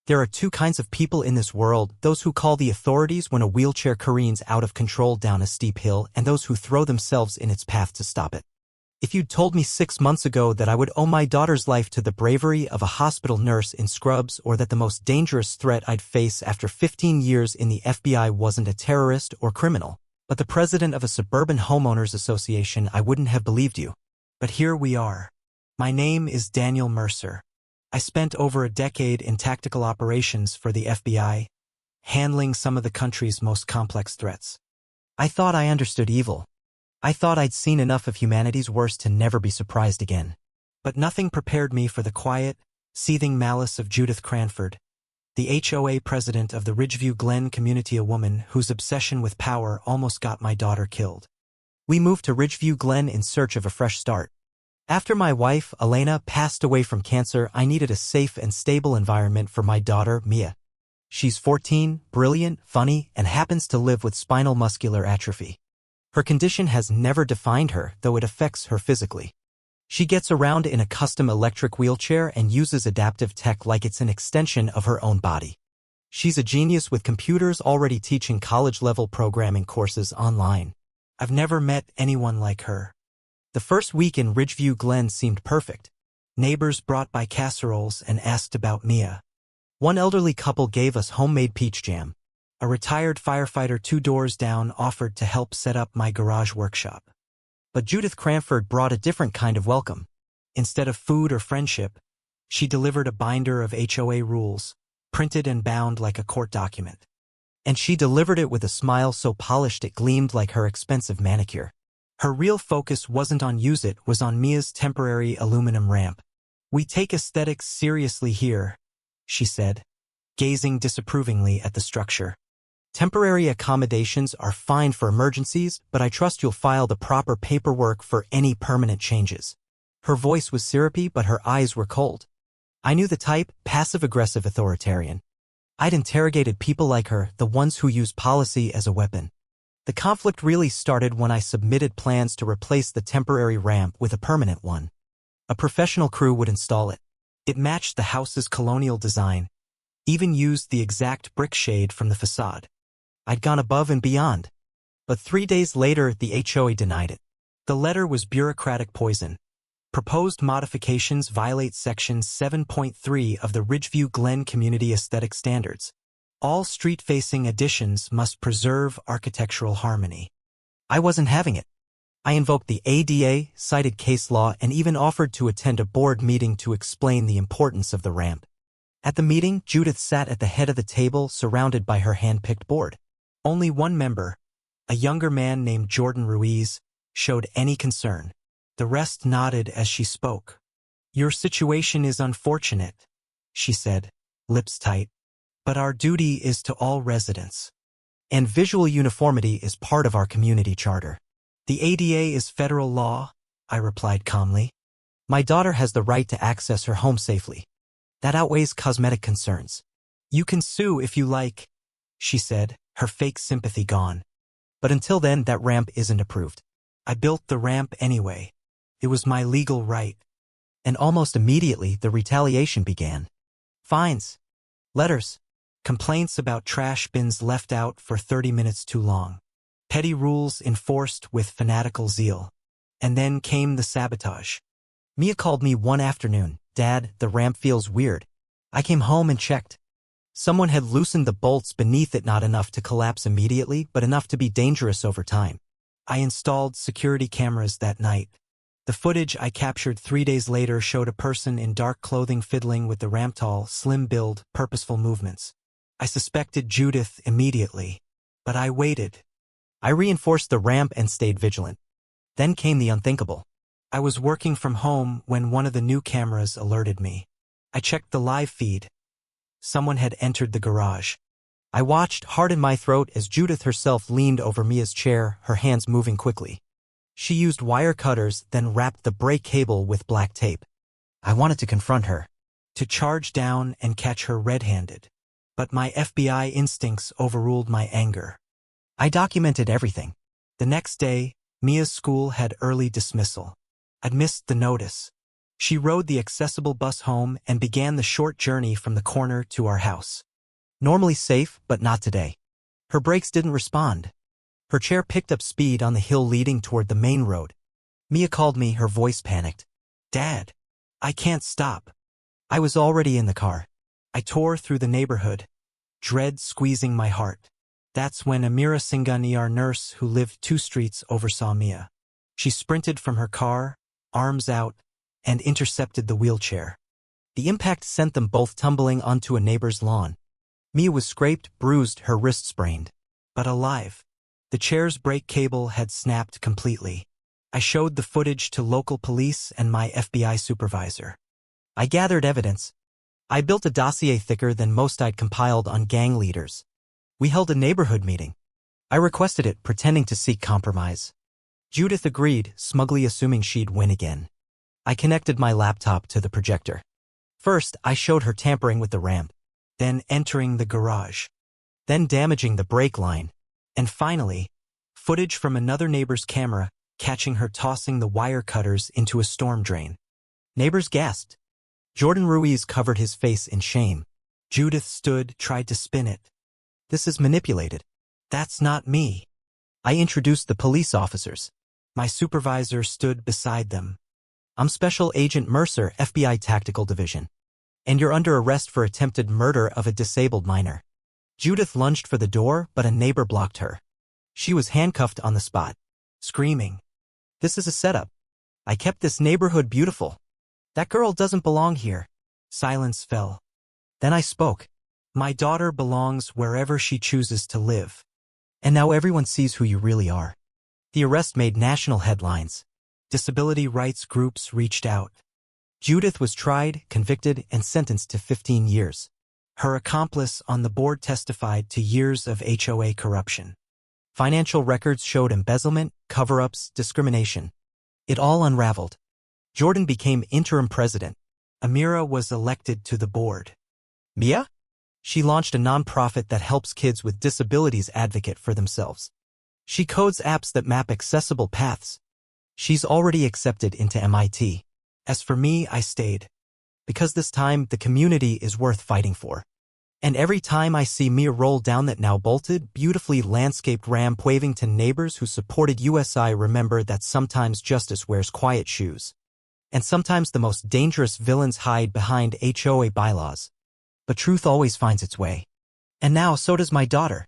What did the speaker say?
There are two kinds of people in this world, those who call the authorities when a wheelchair careens out of control down a steep hill and those who throw themselves in its path to stop it. If you'd told me 6 months ago that I would owe my daughter's life to the bravery of a hospital nurse in scrubs or that the most dangerous threat I'd face after 15 years in the FBI wasn't a terrorist or criminal, but the president of a suburban homeowners association, I wouldn't have believed you. But here we are. My name is Daniel Mercer. I spent over a decade in tactical operations for the FBI, handling some of the country's most complex threats. I thought I understood evil. I thought I'd seen enough of humanity's worst to never be surprised again. But nothing prepared me for the quiet, seething malice of Judith Cranford, the HOA president of the Ridgeview Glen community, a woman whose obsession with power almost got my daughter killed. We moved to Ridgeview Glen in search of a fresh start. After my wife, Elena, passed away from cancer, I needed a safe and stable environment for my daughter, Mia. She's 14, brilliant, funny, and happens to live with spinal muscular atrophy. Her condition has never defined her, though it affects her physically. She gets around in a custom electric wheelchair and uses adaptive tech like it's an extension of her own body. She's a genius with computers, already teaching college-level programming courses online. I've never met anyone like her. The first week in Ridgeview Glen seemed perfect. Neighbors brought by casseroles and asked about Mia. One elderly couple gave us homemade peach jam. A retired firefighter 2 doors down offered to help set up my garage workshop. But Judith Cranford brought a different kind of welcome. Instead of food or friendship, she delivered a binder of HOA rules, printed and bound like a court document. And she delivered it with a smile so polished it gleamed like her expensive manicure. Her real focus wasn't on use it, was on Mia's temporary aluminum ramp. "We take aesthetics seriously here," she said, gazing disapprovingly at the structure. "Temporary accommodations are fine for emergencies, but I trust you'll file the proper paperwork for any permanent changes." Her voice was syrupy, but her eyes were cold. I knew the type, passive-aggressive authoritarian. I'd interrogated people like her, the ones who use policy as a weapon. The conflict really started when I submitted plans to replace the temporary ramp with a permanent one. A professional crew would install it. It matched the house's colonial design, even used the exact brick shade from the facade. I'd gone above and beyond. But 3 days later, the HOA denied it. The letter was bureaucratic poison. Proposed modifications violate Section 7.3 of the Ridgeview Glen Community Aesthetic Standards. All street-facing additions must preserve architectural harmony. I wasn't having it. I invoked the ADA, cited case law, and even offered to attend a board meeting to explain the importance of the ramp. At the meeting, Judith sat at the head of the table, surrounded by her hand-picked board. Only one member, a younger man named Jordan Ruiz, showed any concern. The rest nodded as she spoke. "Your situation is unfortunate," she said, lips tight. "But our duty is to all residents. And visual uniformity is part of our community charter." "The ADA is federal law," I replied calmly. "My daughter has the right to access her home safely. That outweighs cosmetic concerns." "You can sue if you like," she said, her fake sympathy gone. "But until then, that ramp isn't approved." I built the ramp anyway. It was my legal right. And almost immediately, the retaliation began. Fines, letters, complaints about trash bins left out for 30 minutes too long, petty rules enforced with fanatical zeal. And then came the sabotage. Mia called me one afternoon. "Dad, the ramp feels weird." I came home and checked. Someone had loosened the bolts beneath it, not enough to collapse immediately, but enough to be dangerous over time. I installed security cameras that night. The footage I captured 3 days later showed a person in dark clothing fiddling with the ramp, tall, slim build, purposeful movements. I suspected Judith immediately, but I waited. I reinforced the ramp and stayed vigilant. Then came the unthinkable. I was working from home when one of the new cameras alerted me. I checked the live feed. Someone had entered the garage. I watched, heart in my throat, as Judith herself leaned over Mia's chair, her hands moving quickly. She used wire cutters, then wrapped the brake cable with black tape. I wanted to confront her, to charge down and catch her red-handed. But my FBI instincts overruled my anger. I documented everything. The next day, Mia's school had early dismissal. I'd missed the notice. She rode the accessible bus home and began the short journey from the corner to our house. Normally safe, but not today. Her brakes didn't respond. Her chair picked up speed on the hill leading toward the main road. Mia called me, her voice panicked. "Dad, I can't stop." I was already in the car. I tore through the neighborhood, dread squeezing my heart. That's when Amira Singhani, our nurse who lived 2 streets over, saw Mia. She sprinted from her car, arms out, and intercepted the wheelchair. The impact sent them both tumbling onto a neighbor's lawn. Mia was scraped, bruised, her wrist sprained, but alive. The chair's brake cable had snapped completely. I showed the footage to local police and my FBI supervisor. I gathered evidence. I built a dossier thicker than most I'd compiled on gang leaders. We held a neighborhood meeting. I requested it, pretending to seek compromise. Judith agreed, smugly assuming she'd win again. I connected my laptop to the projector. First, I showed her tampering with the ramp, then entering the garage, then damaging the brake line, and finally, footage from another neighbor's camera catching her tossing the wire cutters into a storm drain. Neighbors gasped. Jordan Ruiz covered his face in shame. Judith stood, tried to spin it. "This is manipulated. That's not me." I introduced the police officers. My supervisor stood beside them. "I'm Special Agent Mercer, FBI Tactical Division. And you're under arrest for attempted murder of a disabled minor." Judith lunged for the door, but a neighbor blocked her. She was handcuffed on the spot, screaming, "This is a setup. I kept this neighborhood beautiful. That girl doesn't belong here." Silence fell. Then I spoke. "My daughter belongs wherever she chooses to live. And now everyone sees who you really are." The arrest made national headlines. Disability rights groups reached out. Judith was tried, convicted, and sentenced to 15 years. Her accomplice on the board testified to years of HOA corruption. Financial records showed embezzlement, cover-ups, discrimination. It all unraveled. Jordan became interim president. Amira was elected to the board. Mia? She launched a nonprofit that helps kids with disabilities advocate for themselves. She codes apps that map accessible paths. She's already accepted into MIT. As for me, I stayed. Because this time, the community is worth fighting for. And every time I see Mia roll down that now bolted, beautifully landscaped ramp waving to neighbors who supported USI, remember that sometimes justice wears quiet shoes. And sometimes the most dangerous villains hide behind HOA bylaws. But truth always finds its way. And now so does my daughter.